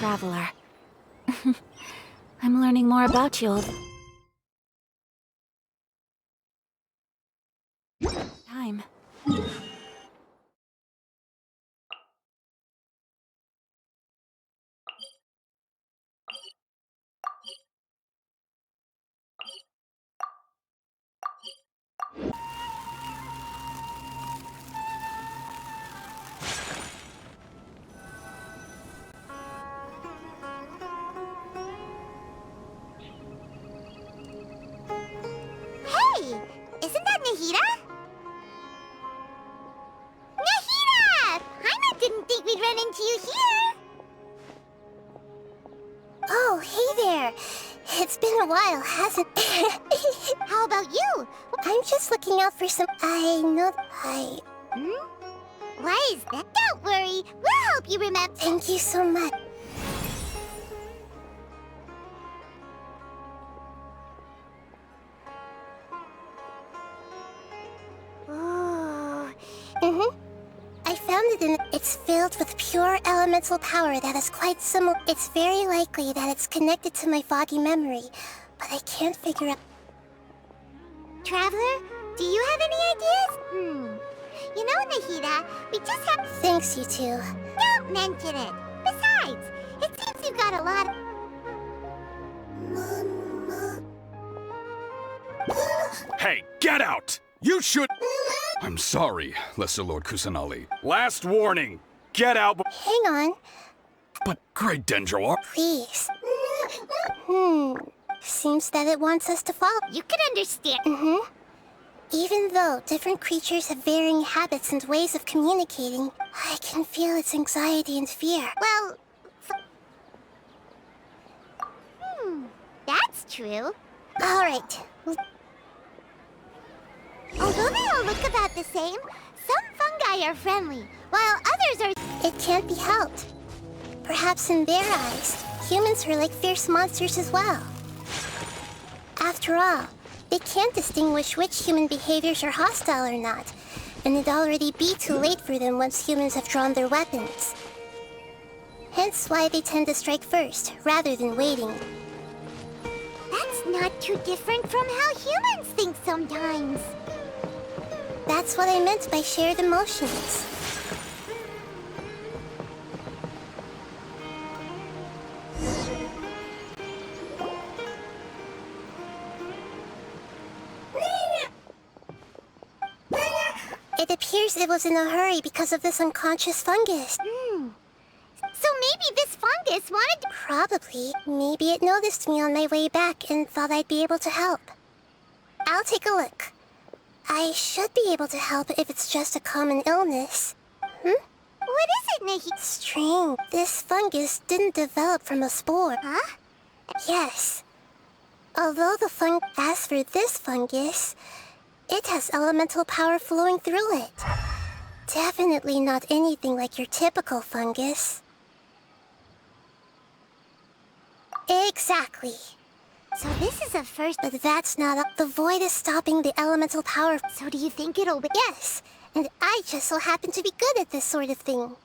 traveler. I'm learning more about you all the time. Hey! Isn't that Nahida? Nahida! Paimon didn't think we'd run into you here! Oh, hey there! It's been a while, hasn't it? How about you? I'm just looking out for some... Hmm? Why is that? Don't worry, we'll help you remember. Thank you so much. Ooh. I found it in... It's filled with pure elemental power that is quite similar. It's very likely that it's connected to my foggy memory, but I can't figure out... Traveler, do you have any ideas? You know, Nahida, we just have... Thanks, you two. Don't mention it. Besides, it seems you've got a lot of... Hey, get out! You should... I'm sorry, Lesser Lord Kusanali. Last warning! Get out... Hang on. But Great Dendroar... Please. Seems that it wants us to follow. You can understand. Even though different creatures have varying habits and ways of communicating, I can feel its anxiety and fear. Well... that's true. Alright. Although they all look about the same, some fungi are friendly, while others are... It can't be helped. Perhaps in their eyes, humans are like fierce monsters as well. After all, they can't distinguish which human behaviors are hostile or not, and it'd already be too late for them once humans have drawn their weapons. Hence why they tend to strike first, rather than waiting. That's not too different from how humans think sometimes. That's what I meant by shared emotions. It appears it was in a hurry because of this unconscious fungus. So maybe this fungus wanted to... Probably. Maybe it noticed me on my way back and thought I'd be able to help. I'll take a look. I should be able to help if it's just a common illness. What is it, Nahi? Strange. This fungus didn't develop from a spore. Huh? Yes. Although the as for this fungus, it has elemental power flowing through it. Definitely not anything like your typical fungus. Exactly. So this is a first, but that's not up. The void is stopping the elemental power. So do you think it'll be? Yes, and I just so happen to be good at this sort of thing.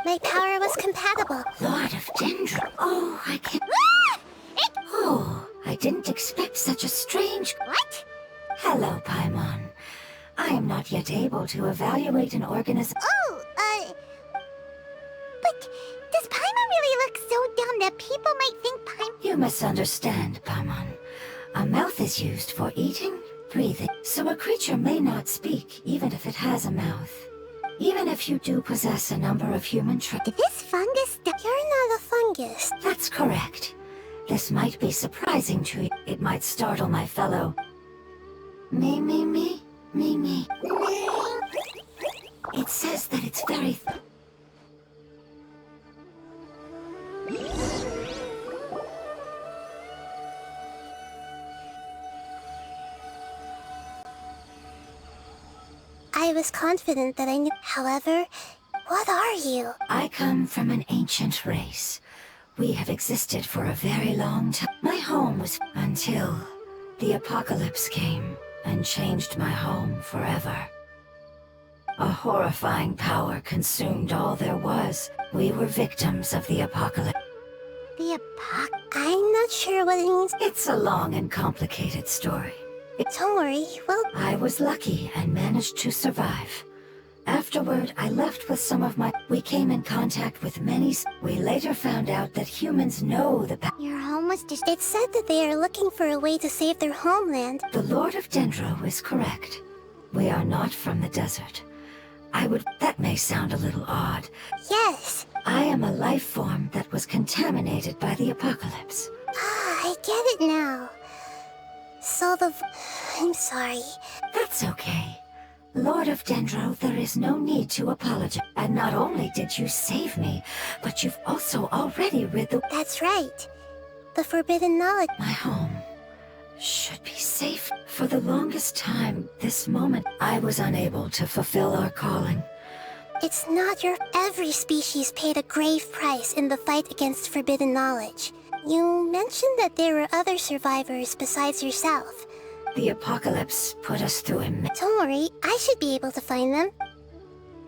My power was compatible. Lord of Dendro. Oh, I can't... Oh, I didn't expect such a strange... What? Hello, Paimon. I am not yet able to evaluate an organism... But does Paimon really look so dumb that people might think Paimon... You misunderstand, Paimon. A mouth is used for eating, breathing, so a creature may not speak even if it has a mouth. Even if you do possess a number of human traits... This fungus... You're not a fungus. That's correct. This might be surprising to you. It might startle my fellow... Me. It says that it's very... I was confident that I knew. However, What are you? I come from an ancient race. We have existed for a very long time. My home was until the apocalypse came and changed my home forever. A horrifying power consumed all there was. We were victims of the apocalypse. The I'm not sure what it means. It's a long and complicated story. Don't worry, I was lucky and managed to survive. Afterward, I left with some of my... We came in contact with many... We later found out that humans know the... Your home was just... It said that they are looking for a way to save their homeland. The Lord of Dendro is correct. We are not from the desert. That may sound a little odd. Yes. I am a life form that was contaminated by the apocalypse. I get it now. So I'm sorry. That's okay. Lord of Dendro, there is no need to apologize. And not only did you save me, but you've also already rid the... That's right. The forbidden knowledge. My home should be safe. For the longest time, this moment, I was unable to fulfill our calling. It's not your... Every species paid a grave price in the fight against forbidden knowledge. You mentioned that there were other survivors besides yourself. The apocalypse put us through a... Don't worry, I should be able to find them.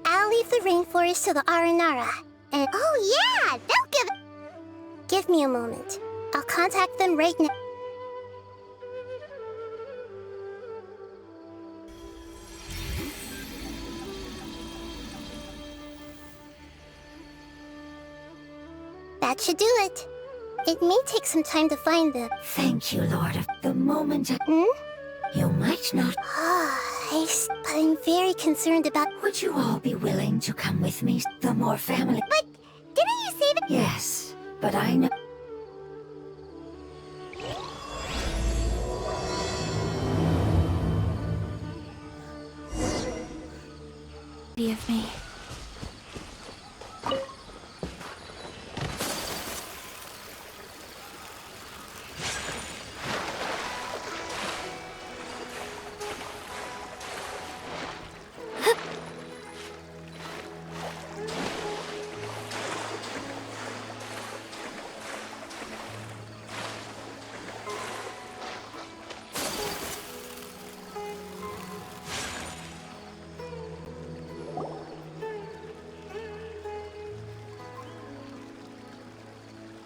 I'll leave the rainforest to the Aranara, and... Oh yeah! They'll give me a moment. I'll contact them right now. That should do it. It may take some time to find them. Thank you, Lord of... The moment You might not... But I'm very concerned about... Would you all be willing to come with me? The more family... But didn't you say that... Yes, but I know... Of me.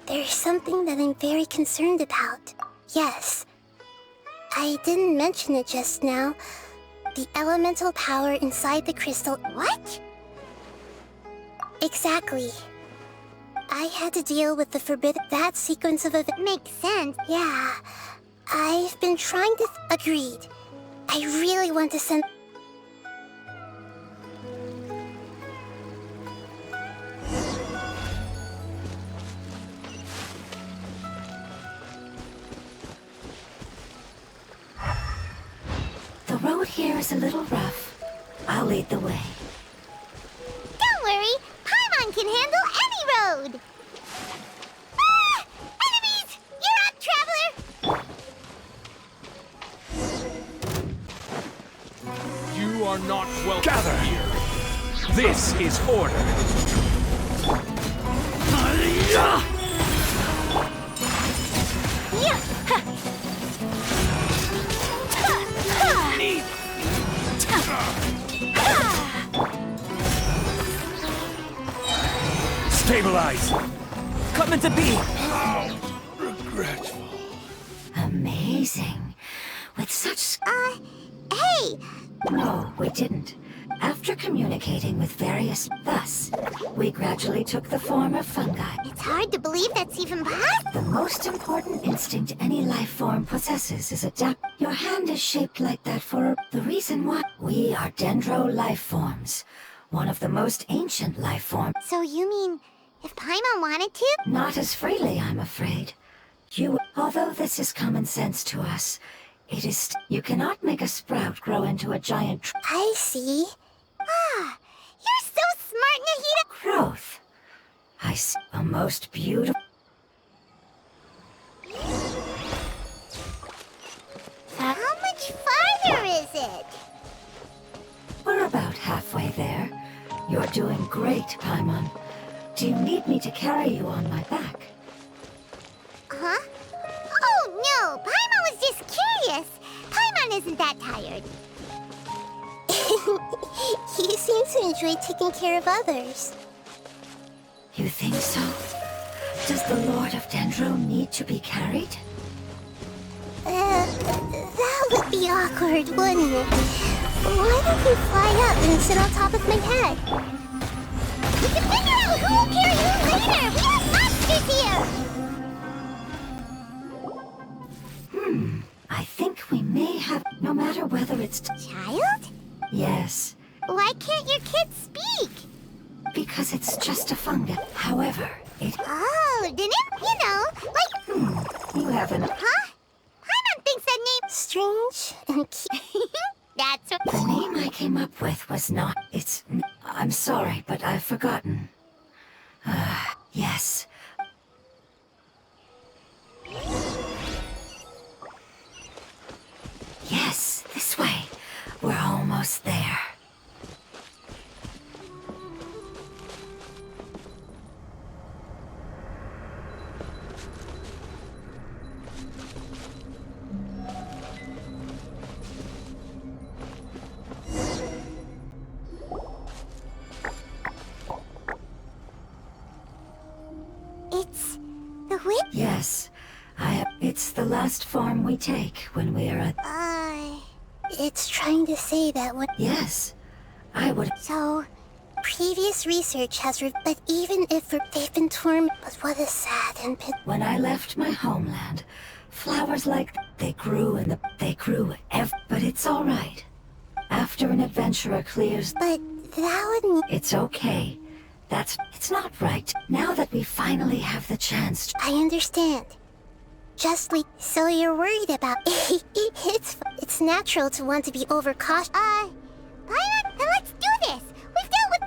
There's something that I'm very concerned about. Yes. I didn't mention it just now. The elemental power inside the crystal... What? Exactly. I had to deal with the forbidden... That sequence of events... Makes sense. Yeah. I've been trying to... Agreed. I really want to send... The road here is a little rough. I'll lead the way. Don't worry, Paimon can handle any road! Ah! Enemies! You're up, traveler! You are not welcome. Gather here. This is order. Yeah! Stabilize! Coming to be! How regretful. Amazing. With such... Hey! No, we didn't. After communicating with various... Thus, we gradually took the form of fungi. It's hard to believe that's even possible. The most important instinct any life form possesses is adapt. Your hand is shaped like that for the reason why. We are dendro life forms. One of the most ancient life forms. So you mean, if Paimon wanted to? Not as freely, I'm afraid. Although this is common sense to us, it is... You cannot make a sprout grow into a giant I see. Ah, you're so smart, Nahida! growth. I see a most beautiful... How much farther is it? We're about halfway there. You're doing great, Paimon. Do you need me to carry you on my back? Huh? Oh no, Paimon was just curious. Paimon isn't that tired. He seems to enjoy taking care of others. You think so? Does the Lord of Dendro need to be carried? That would be awkward, wouldn't it? Why don't you fly up and sit on top of my head? We can figure out who will carry who later. We have monsters here. I think we may have, no matter whether it's... Child? Yes, Why can't your kid speak? because it's just a fungus. However, it... Oh, didn't you know? Like, You haven't... huh? Paimon thinks that name. Strange and cute. That's what. The name I came up with was not... It's... I'm sorry, but I've forgotten. Yes. Yes, this way. We're almost there. It's the witch. Yes, it's the last form we take when we are at... It's trying to say that when... Yes, I would... So, previous research has but even if they've been torn, but what a sad and When I left my homeland, flowers like... They grew but it's all right. After an adventurer clears... But that would... It's okay. It's not right. Now that we finally have the chance to... I understand. Just like, so you're worried about... It's natural to want to be overcautious. Paimon, then let's do this. We've dealt with.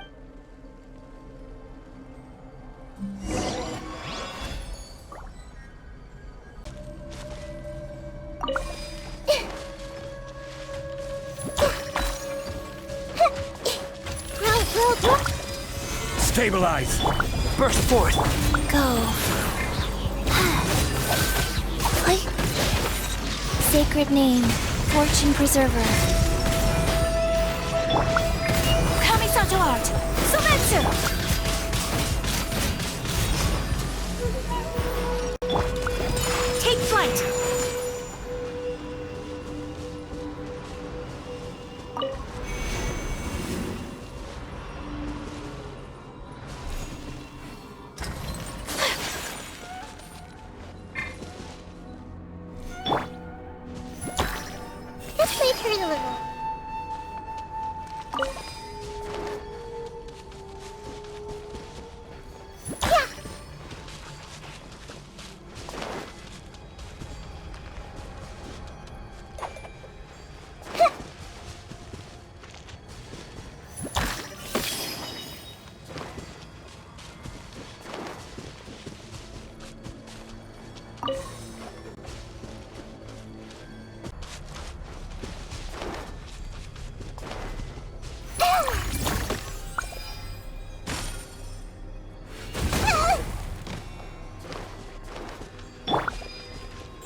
Roll. Stabilize! Burst forth! Go. What? Sacred name, Fortune Preserver. Kamisato art! Sometsu! Take flight! This might hurt a little. Yeah.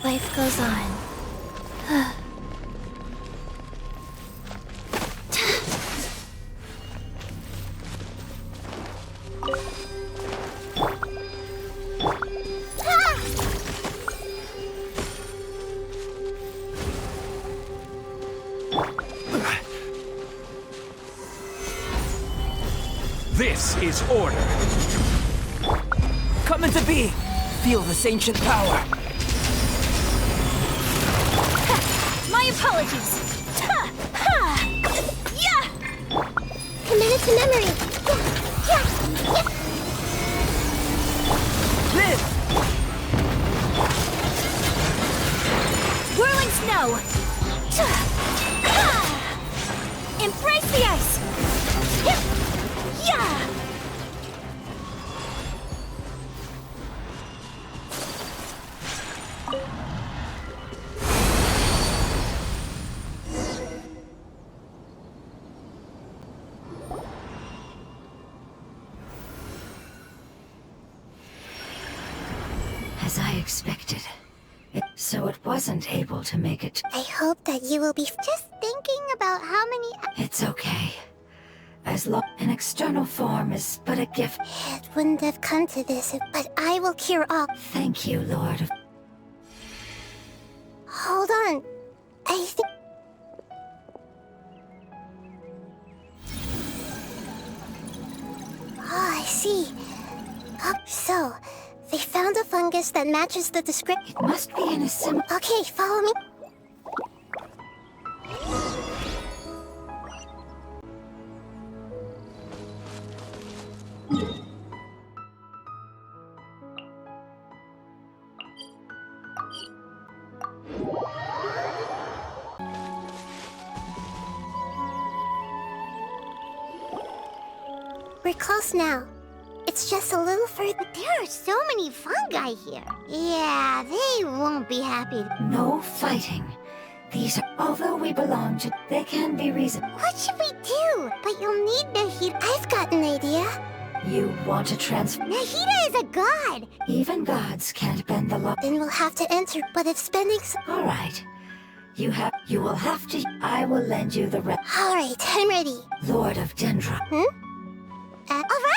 Life goes on. This is order! Come into being! Feel this ancient power! My apologies! Ha! Ha! Yeah! Committed to memory. Yeah. Live! Whirling snow! Ha! Embrace the ice! Hip! Yeah! As I expected. So it wasn't able to make it. I hope that you will be Just thinking about how many... It's okay. As long an external form is but a gift. It wouldn't have come to this, but I will cure all. Thank you, Lord of... Hold on. I think... Oh, I see. So, they found a fungus that matches the description. It must be in a sim... Okay, follow me. We're close now. It's just a little further. But there are so many fungi here. Yeah, they won't be happy. No fighting. These are... Although we belong to... They can be reasoned. What should we do? But you'll need Nahida. I've got an idea. You want to transfer... Nahida is a god. Even gods can't bend the law. Then we'll have to enter, but if spending All right. You will have to... I will lend you the Alright, I'm ready. Lord of Dendra. All right.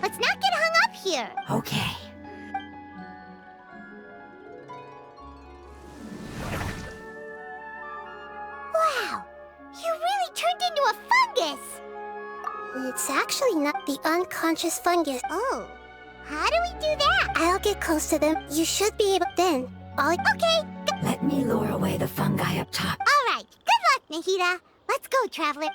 Let's not get hung up here. Okay. Wow, you really turned into a fungus. It's actually not the unconscious fungus. Oh, how do we do that? I'll get close to them. You should be able... Then, Okay. Let me lure away the fungi up top. All right. Good luck, Nahida. Let's go, traveler.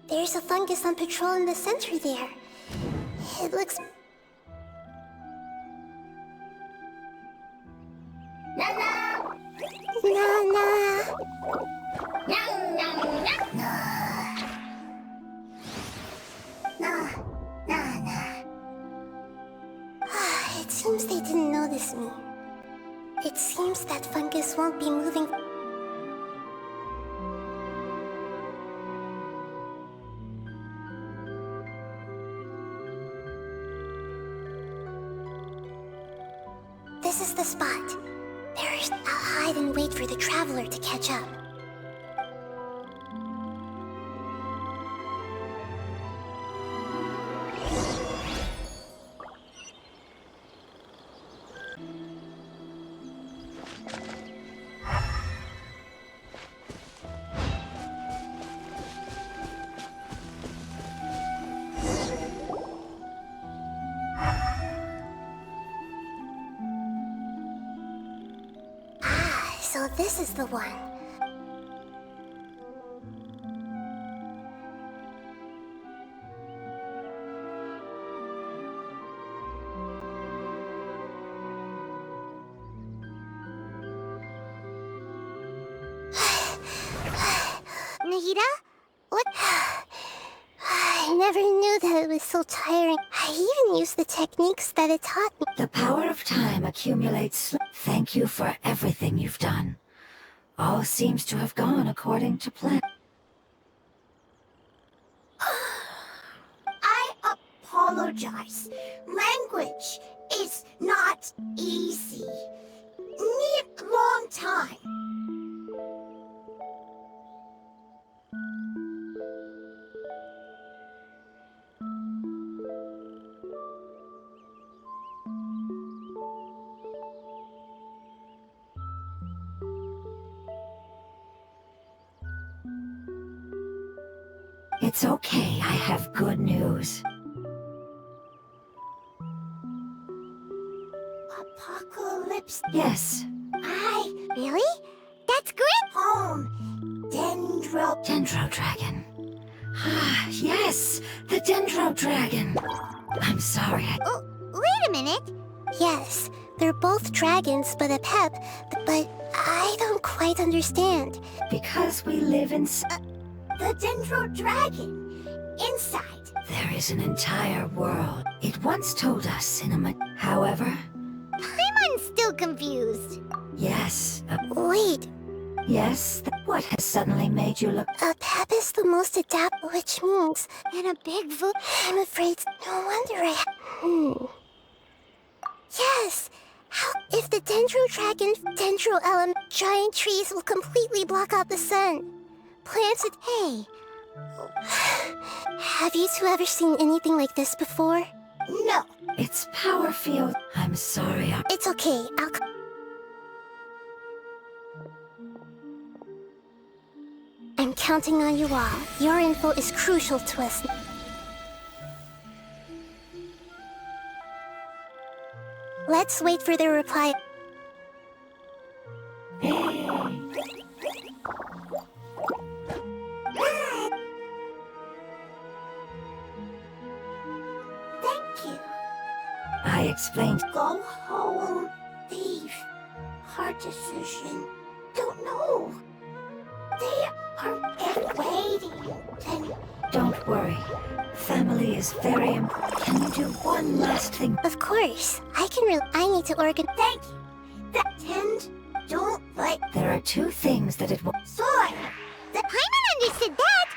There's a fungus on patrol in the center there. It looks... Nana! It seems they didn't notice me. It seems that fungus won't be moving... This is the spot. I'll hide and wait for the traveler to catch up. So this is the one. Nahida? What? I never knew that it was so tiring. I even used the techniques that it taught me. The power of time accumulates... Thank you for everything you've done. All seems to have gone according to plan. I apologize. Language is not easy. Need long time. It's okay, I have good news. Apocalypse. Yes. Really? That's great. Home. Dendro Dragon. Ah, yes! The Dendro Dragon! I'm sorry, Oh, wait a minute. Yes, they're both dragons, but a pep. But I don't quite understand. because we live in... The Dendro Dragon. inside. There is an entire world. It once told us in a however, Paimon's still confused. yes, Wait, yes, what has suddenly made you look? a pep is the most adaptable, which means And a big voodoo. I'm afraid no wonder Yes! How if the dendro dragon, dendro element, giant trees will completely block out the sun. Plants it. Hey! Have you two ever seen anything like this before? No. It's power field. I'm sorry. It's okay. I'm counting on you all. Your info is crucial to us. Let's wait for their reply. Thank you. I explained. Go home. Leave. Hard decision. Don't know. They are waiting. And Don't worry. Family is very important. Can you do one last thing? of course, I need to organize. Thank you. That tend don't like There are two things that it will. sword. Paimon understood that.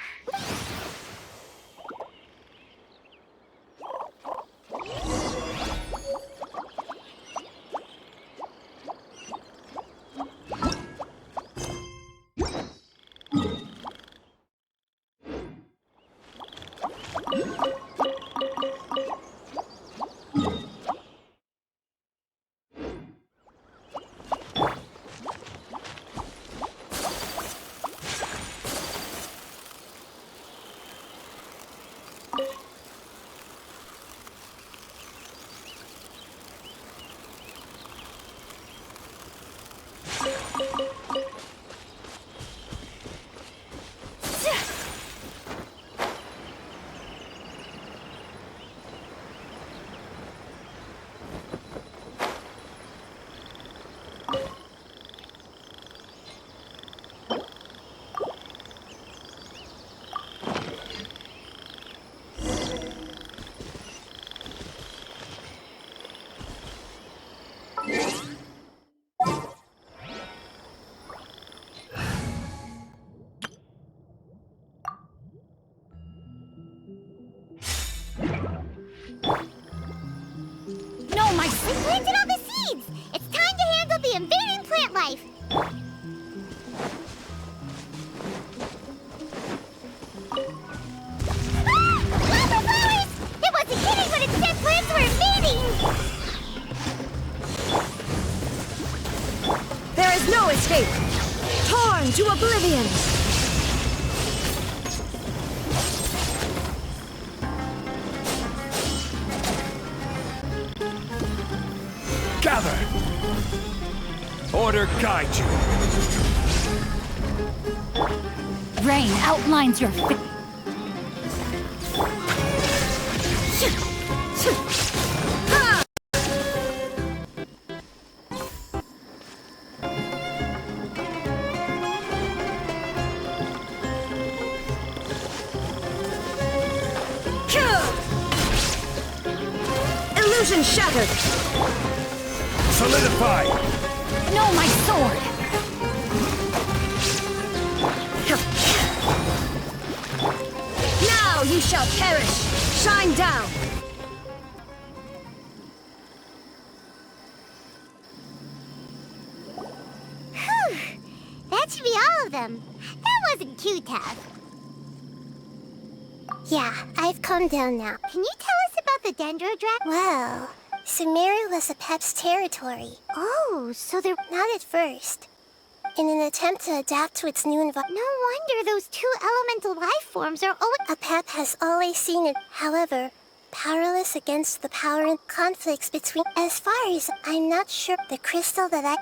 No, my We planted all the seeds. It's time to handle the invading plant life. Ah! Lava flowers! It wasn't kidding when it said plants were invading. There is no escape! Torn to oblivion! Gather! Order guide you. Rain outlines your fi- Illusion shattered! Solidify! No, my sword! Now you shall perish! Shine down! Whew. That should be all of them. That wasn't too tough. Yeah, I've calmed down now. Can you tell us about the Dendro Dragon? Well, Sumeru was a Pep's territory. Oh, so they're... Not at first. In an attempt to adapt to its new environment, No wonder those two elemental life forms are always... a Pep has always seen it, however, powerless against the power and conflicts between. As far as I'm not sure, the crystal that I.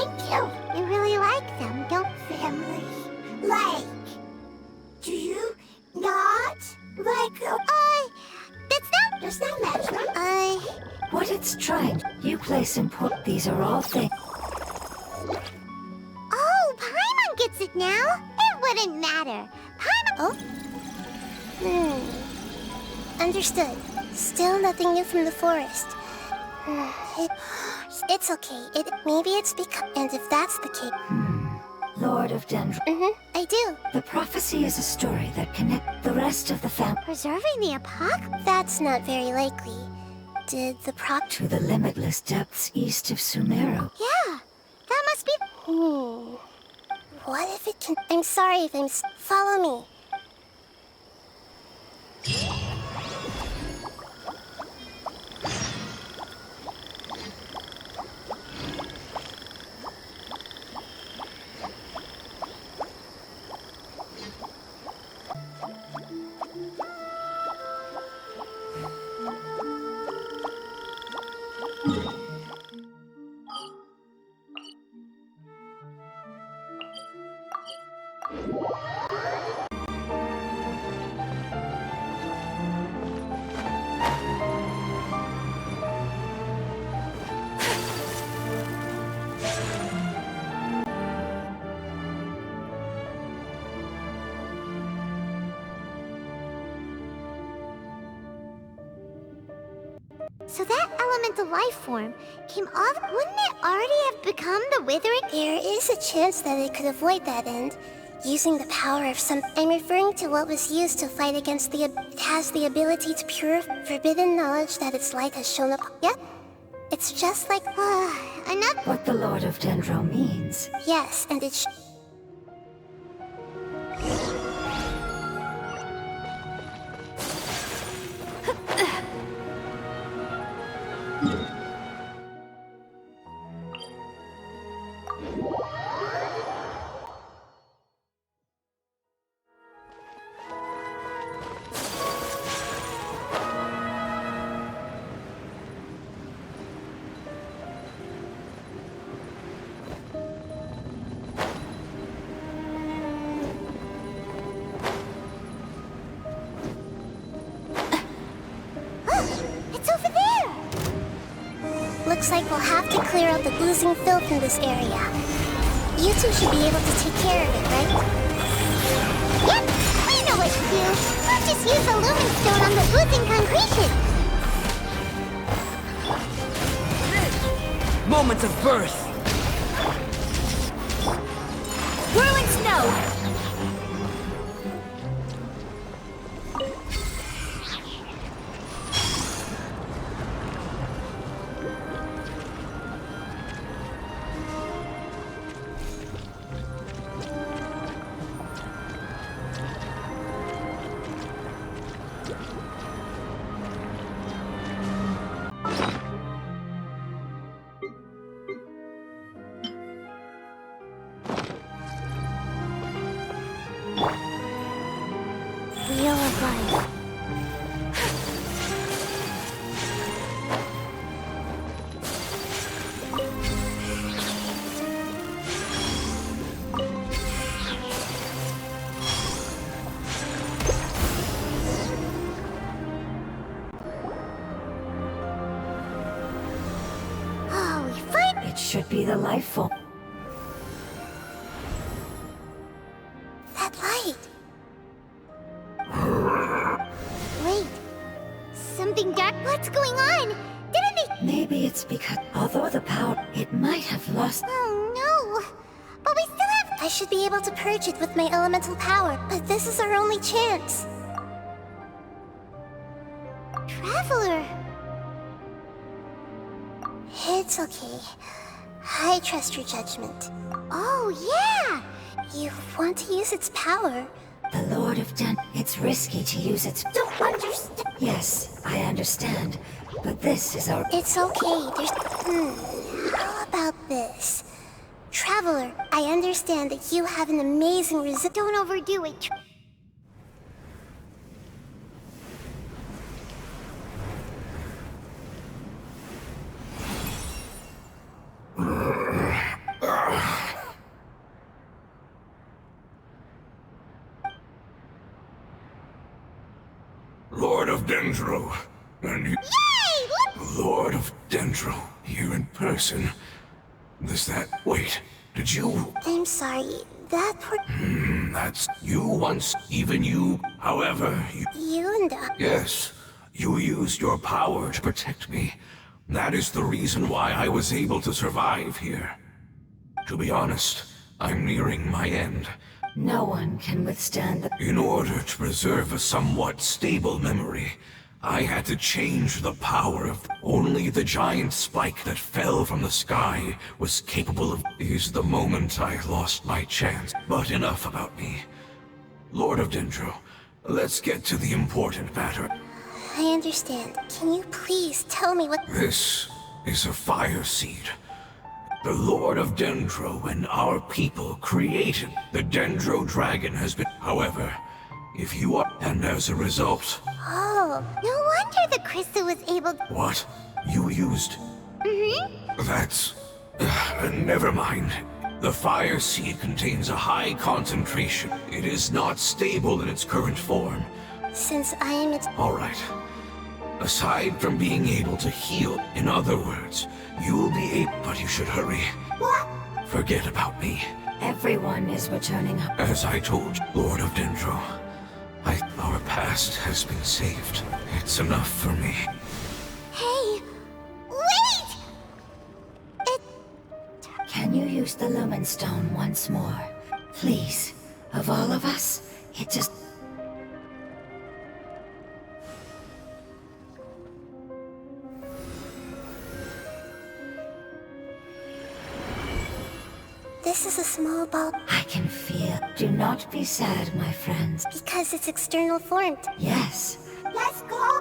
Thank you. You really like them, don't you? Family. Like. Do you not like them? Does that matter? What it's trying, you place important. These are all things. Oh, Paimon gets it now. It wouldn't matter. Paimon. Oh? Understood. Still nothing new from the forest. It's okay. Maybe it's because... And if that's the case... Lord of Dendron. I do. The prophecy is a story that connects the rest of the family Preserving the apocalypse? That's not very likely. Did the to the limitless depths east of Sumeru. Yeah. That must be... What if it can... I'm sorry if Follow me. So that elemental life form came off. Wouldn't it already have become the withering? There is a chance that it could avoid that end, using the power of some... I'm referring to what was used to fight against the... It has the ability to purify forbidden knowledge that its light has shown up. Yeah? It's just like... Another... What the Lord of Dendro means. Yes, and it Looks like we'll have to clear out the oozing filth in this area. You two should be able to take care of it, right? Yep, we know what to do. We'll just use the lumen stone on the oozing concretion. Moment of birth. Whirling snow. Wheel of life. Oh, we find... It should be the life form. That light. Wait. Something dark... What's going on? Didn't they... Maybe it's because, although the power, it might have lost. Oh, no. But we still have... I should be able to purge it with my elemental power, but this is our only chance. Traveler. It's okay. I trust your judgment. Oh, yeah. You want to use its power? The Lord of Den. It's risky to use its. Don't understand. Yes, I understand. But this is our. It's okay. How about this? Traveler, I understand that you have an amazing Don't overdo it. of Dendro. And you... Yay! Look! Lord of Dendro, here in person. Is that... Wait, did you... I'm sorry. That poor... That's you once, even you. However, you... Yunda. Yes, you used your power to protect me. That is the reason why I was able to survive here. To be honest, I'm nearing my end. No one can withstand the... In order to preserve a somewhat stable memory, I had to change the power of... Only the giant spike that fell from the sky was capable of... Is the moment I lost my chance. But enough about me. Lord of Dendro, let's get to the important matter. I understand. Can you please tell me what... This is a fire seed. The Lord of Dendro and our people created the Dendro dragon has been... However, if you are... And as a result... Oh, No wonder the crystal was able to... What? You used... That's... never mind. The fire seed contains a high concentration. It is not stable in its current form. since I am its... Alright. Aside from being able to heal, in other words, you'll be able... But you should hurry. What? Forget about me. Everyone is returning home. As I told you, Lord of Dendro, our past has been saved. It's enough for me. Hey! Wait! Can you use the Lumen Stone once more? Please. Of all of us, it just... This is a small ball I can feel. Do not be sad, my friends. because it's external formed. Yes. Let's go!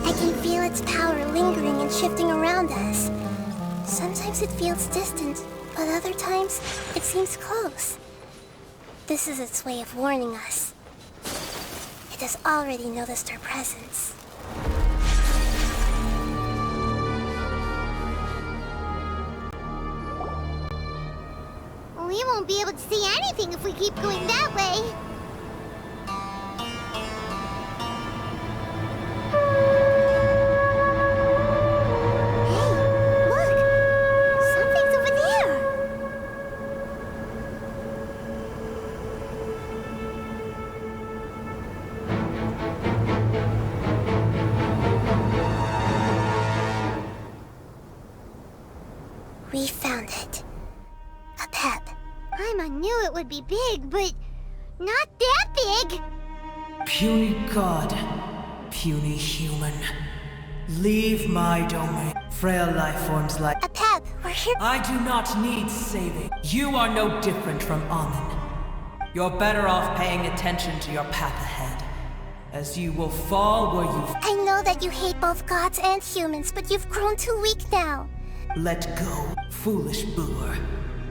I can feel its power lingering and shifting around us. Sometimes it feels distant, but other times it seems close. This is its way of warning us. It has already noticed our presence. We won't be able to see anything if we keep going that way. Hey, look! Something's over there! We found it. A pep. I knew it would be big, but not that big! Puny god, puny human. Leave my domain. Frail life forms like... A pep. We're here. I do not need saving. You are no different from Amun. You're better off paying attention to your path ahead, as you will fall where you've... I know that you hate both gods and humans, but you've grown too weak now. Let go, foolish boor.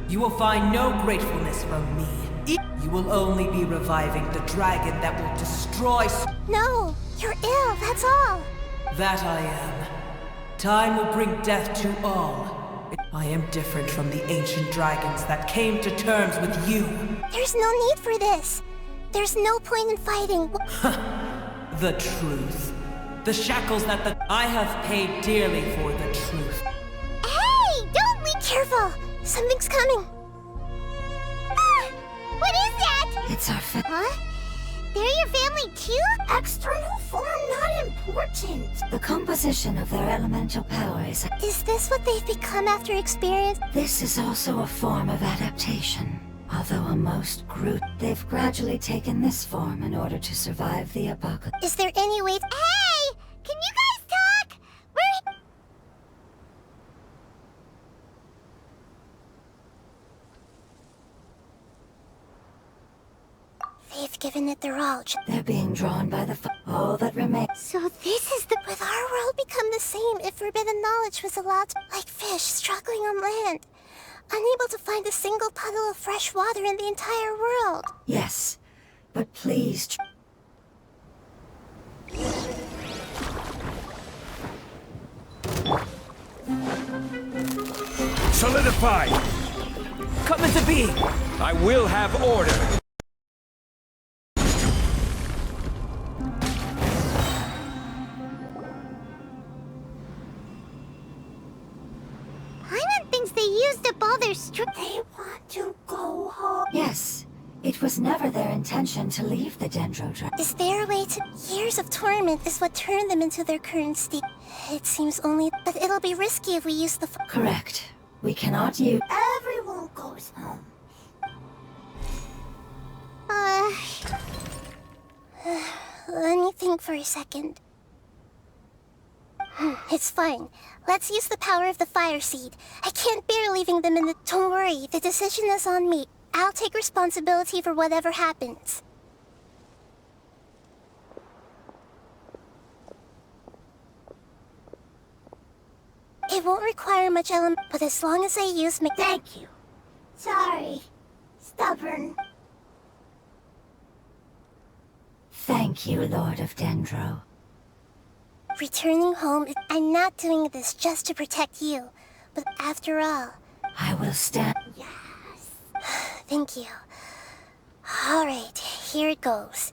You will find no gratefulness from me. You will only be reviving the dragon that will destroy... No, you're ill, that's all. That I am. Time will bring death to all. I am different from the ancient dragons that came to terms with you. There's no need for this. There's no point in fighting. The truth. The shackles that I have paid dearly for the truth. Hey! Don't Be careful. Something's coming. Ah! What is that? It's our Huh? They're your family too? External form not important. The composition of their elemental power is... Is this what they've become after experience? This is also a form of adaptation. Although a most crude, they've gradually taken this form in order to survive the apocalypse. Is there any way... Hey! Can you guys talk? given it their all. They're being drawn by the all that remains. So this is the... Would our world become the same if forbidden knowledge was allowed to... Like fish struggling on land, unable to find a single puddle of fresh water in the entire world? Yes, but please... Solidify! Come into being! I will have order! Paimon thinks they used up all their strength. They want to go home. Yes, it was never their intention to leave the Dendrodra. Is there a way to... Years of torment is what turned them into their current state. It seems only... But it'll be risky if we use the... Correct. We cannot use... Everyone goes home. Let me think for a second. It's fine. Let's use the power of the fire seed. I can't bear leaving them in the... Don't worry, the decision is on me. I'll take responsibility for whatever happens. It won't require much element, but as long as I use my... Thank you. Sorry. Stubborn. Thank you, Lord of Dendro. Returning home, I'm not doing this just to protect you. But after all... I will stand... Yes. Thank you. Alright, here it goes.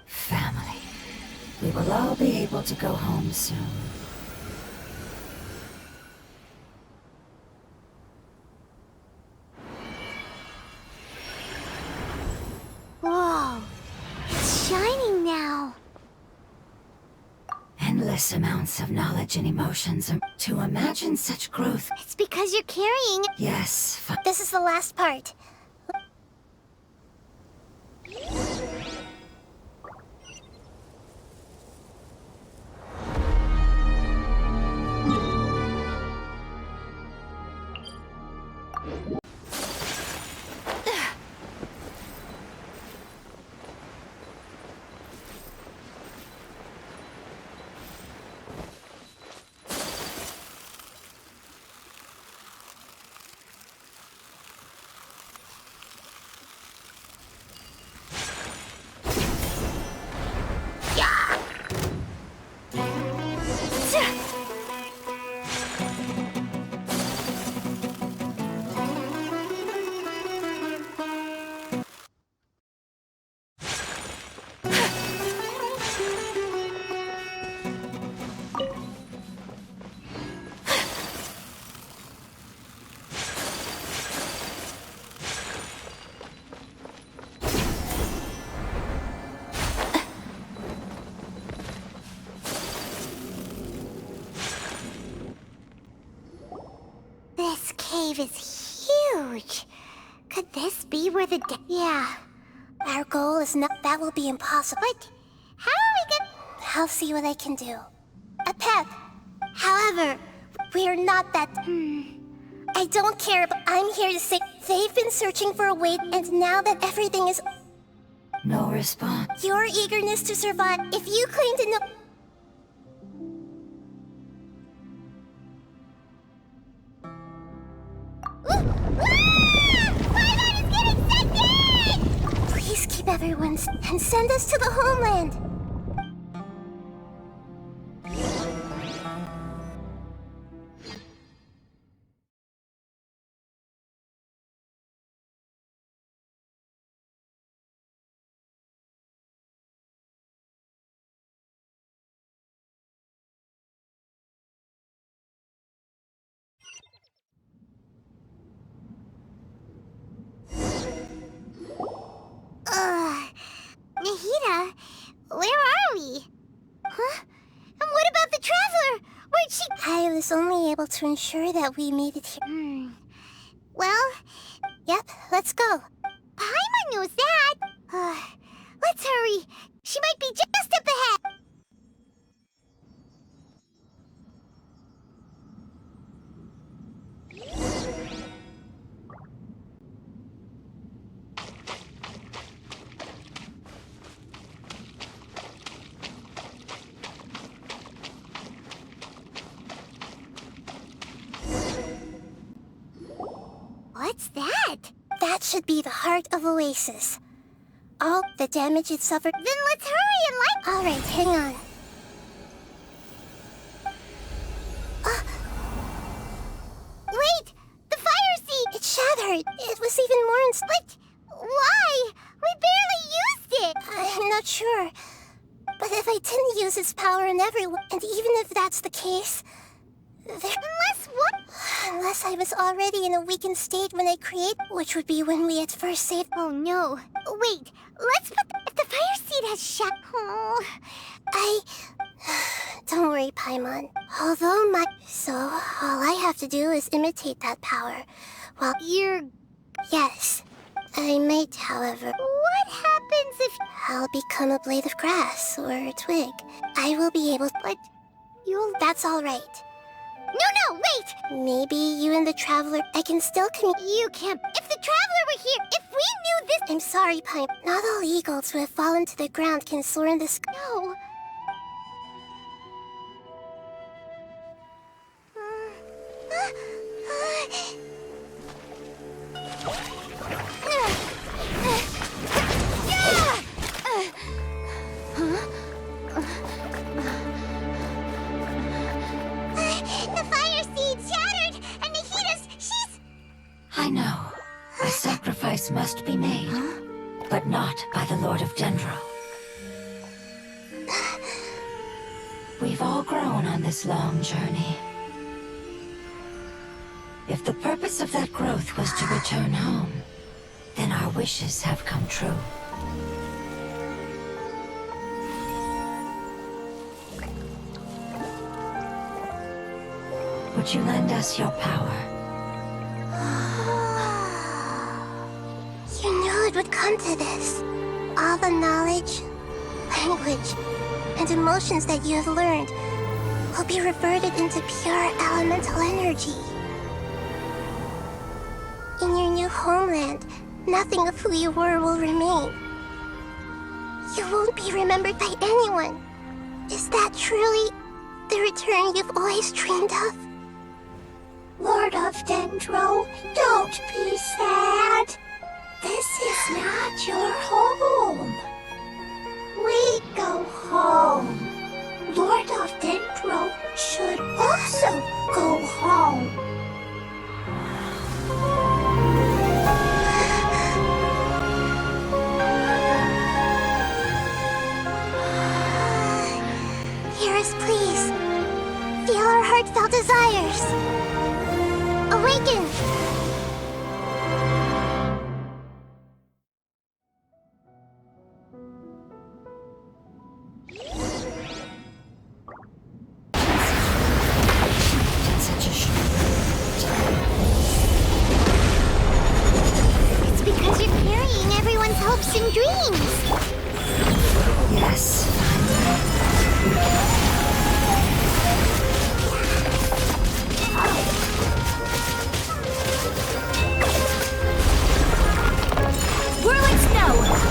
Family. We will all be able to go home soon. Whoa. It's shining now. Endless amounts of knowledge and emotions. To imagine such growth... It's because you're carrying it. Yes, This is the last part. This cave is huge. Could this be where the Yeah. Our goal is not... That will be impossible. But how are we gonna... I'll see what I can do. A path. However, we're not that... I don't care, but I'm here to say... They've been searching for a way, and now that everything is... no response. Your eagerness to survive, if you claim to know... Please keep everyone and send us to the homeland. Nahida, where are we? Huh? And what about the traveler? Where'd she... I was only able to ensure that we made it here. Well... Yep, let's go. Paimon knows that. Let's hurry. She might be just up ahead. should be the heart of Oasis. All the damage it suffered. Then let's hurry and light. All right, hang on. Wait! The fire seed! It shattered. It was even more But why? We barely used it! I'm not sure. But if I didn't use its power on everyone, and even if that's the case... Unless what? Unless I was already in a weakened state when I create, which would be when we at first saved... Oh no. Wait, let's put... If the fire seed has shut... Oh... Don't worry, Paimon. Although my... So, all I have to do is imitate that power. Well, Yes. I might, however... What happens if... I'll become a blade of grass, or a twig. I will be able... But... That's all right. No, wait! Maybe you and the Traveler... I can still You can't... If the Traveler were here, if we knew this... I'm sorry, Paimon. Not all eagles who have fallen to the ground can soar in the sky. No. The fire seed shattered, and she's... I know. A sacrifice must be made, but not by the Lord of Dendro. We've all grown on this long journey. If the purpose of that growth was to return home, then our wishes have come true. Would you lend us your power? You knew it would come to this. All the knowledge, language, and emotions that you have learned will be reverted into pure elemental energy. In your new homeland, nothing of who you were will remain. You won't be remembered by anyone. Is that truly the return you've always dreamed of? Lord of Dendro, don't be sad. This is not your home. We go home. Lord of Dendro should also go home. Hear us, please. Feel our heartfelt desires. Awaken! It's because you're carrying everyone's hopes and dreams. Yes. Whirling snow!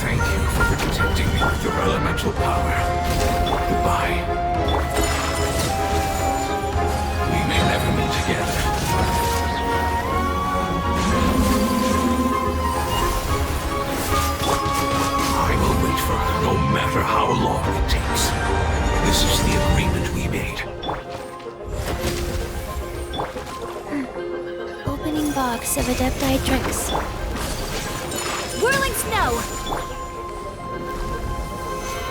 Thank you for protecting me with your elemental power. Goodbye. We may never meet together. I will wait for her no matter how long it takes. This is the agreement we made. Opening box of Adepti drinks. Whirling snow!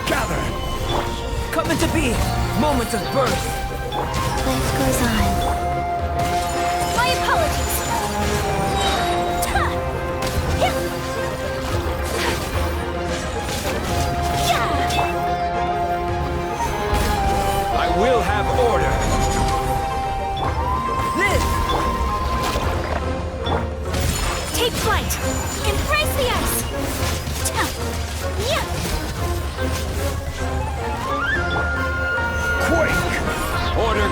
Gather! Come into being! Moment of birth! Life goes on. My apologies! Ta! Yeah! Yeah! I will have order! Live! Take flight! Embrace the ice! Ta! Yeah! Quake! Order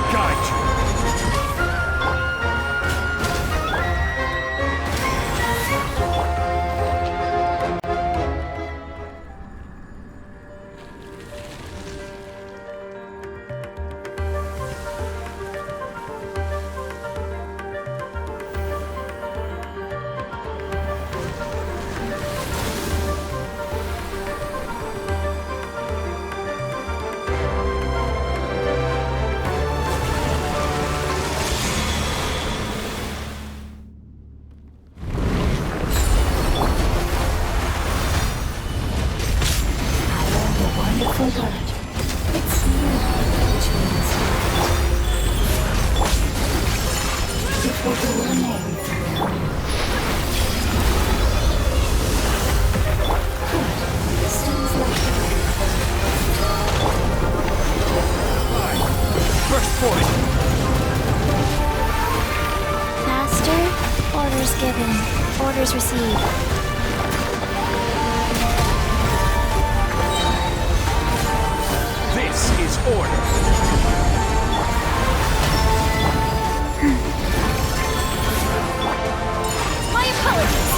given. Orders received. This is order. My apologies.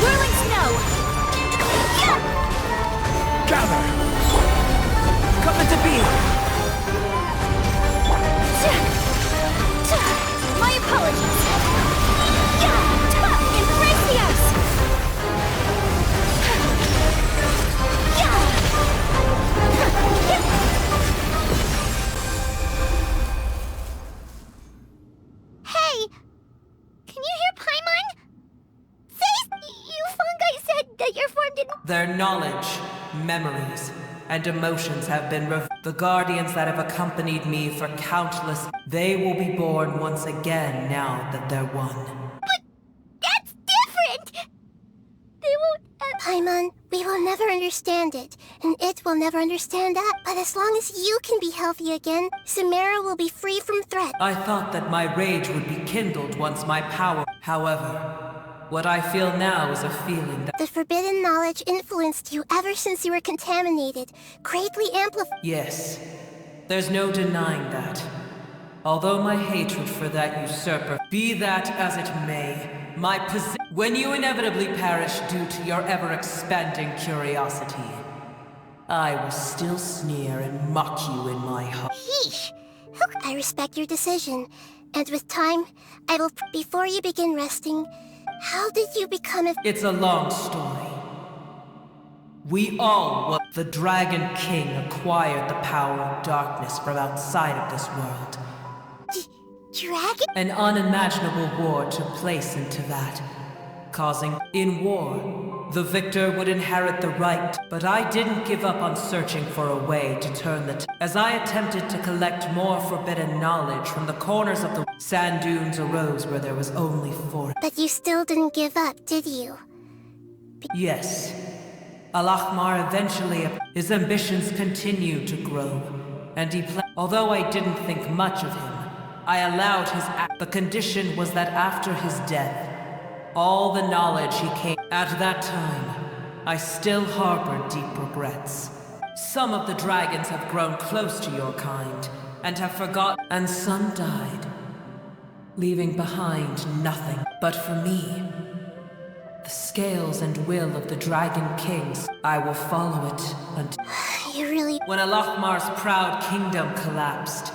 Whirling snow. Gather! Come into being! My apologies. Embrace the ice. Hey! Can you hear Paimon? Say, you fungi said that you're formed in... Their knowledge, memories, and emotions have been the guardians that have accompanied me for countless... They will be born once again now that they're one. But that's different! They won't... Paimon, we will never understand it, and it will never understand that. But as long as you can be healthy again, Samara will be free from threat. I thought that my rage would be kindled once my power... However, what I feel now is a feeling that... The forbidden knowledge influenced you ever since you were contaminated, greatly amplified. Yes, there's no denying that. Although my hatred for that usurper, be that as it may, my position... When you inevitably perish due to your ever-expanding curiosity, I will still sneer and mock you in my heart. Yeesh. I respect your decision, and with time, I will... Before you begin resting, how did you become a... It's a long story. We all... The Dragon King acquired the power of darkness from outside of this world. Dragon? An unimaginable war took place into that, causing... In war, the victor would inherit the right, but I didn't give up on searching for a way to turn the... As I attempted to collect more forbidden knowledge from the corners of the... Sand dunes arose where there was only forest. But you still didn't give up, did you? Yes. Al-Ahmar eventually... His ambitions continued to grow, and he although I didn't think much of him, I allowed his The condition was that after his death, all the knowledge he came... At that time, I still harbored deep regrets. Some of the dragons have grown close to your kind, and have forgotten... And some died, leaving behind nothing. But for me, the scales and will of the Dragon Kings, I will follow it until... You really... When Al-Ahmar's proud kingdom collapsed,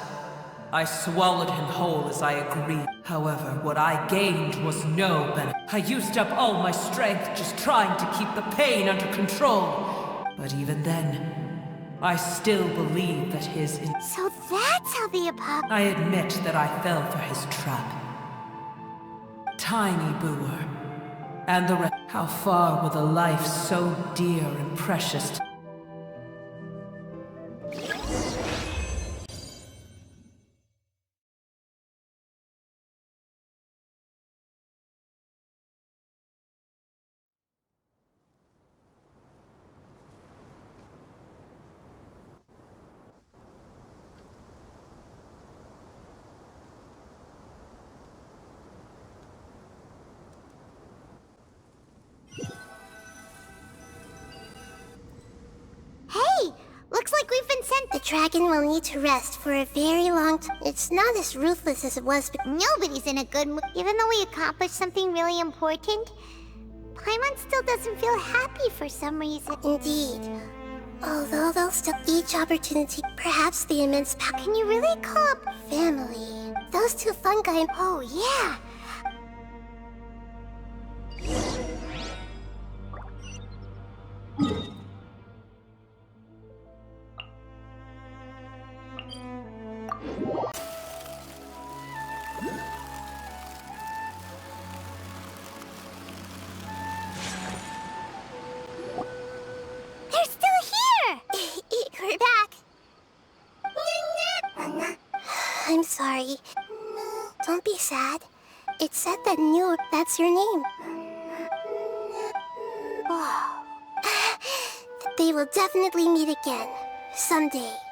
I swallowed him whole as I agreed. However, what I gained was no benefit. I used up all my strength just trying to keep the pain under control. But even then, I still believe that his... So that's how the apocalypse... I admit that I fell for his trap. Tiny Booer. And the rest. How far will a life so dear and precious... Hey! Looks like we've been sent... The dragon will need to rest for a very long time. It's not as ruthless as it was, but... Nobody's in a good mood. Even though we accomplished something really important, Paimon still doesn't feel happy for some reason. Indeed. Although they'll still each opportunity, perhaps the immense power... Can you really call up Family. Those two fungi... Oh, yeah! They're still here! We're back. I'm sorry. Don't be sad. It said that that's your name. They will definitely meet again, someday.